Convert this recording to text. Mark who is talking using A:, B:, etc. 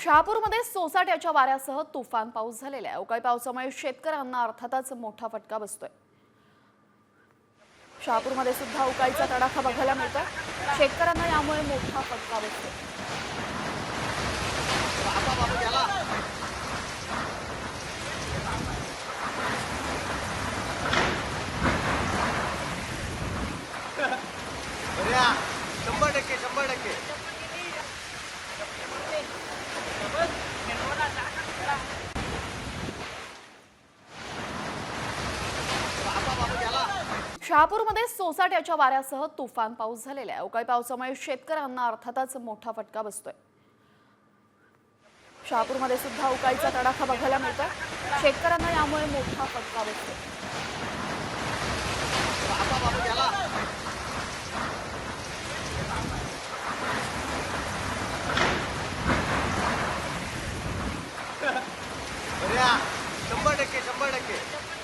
A: शहापूरमध्ये सोसाट्याच्या वाऱ्यासह तुफान पाऊस झालेला आहे। अवकाळी पावसामुळे शेतकऱ्यांना अर्थातच मोठा फटका बसतोय। शहापूरमध्ये सुद्धा अवकाळीचा तडाखा बघायला मिळतोय। शेतकऱ्यांना यामुळे मोठा फटका बसतोय।
B: बऱ्या 100%
A: शहापूरमध्ये सोसाट्याच्या वाऱ्यासह तुफान पाऊस झालेला आहे। अवकाळी पावसामुळे शेतकऱ्यांना अर्थातच मोठा फटका बसतोय। शहापूरमध्ये सुद्धा अवकाळीचा तडाखा बघायला मिळतोय। शेतकऱ्यांना यामुळे मोठा फटका बसतोय।
B: बऱ्या 100%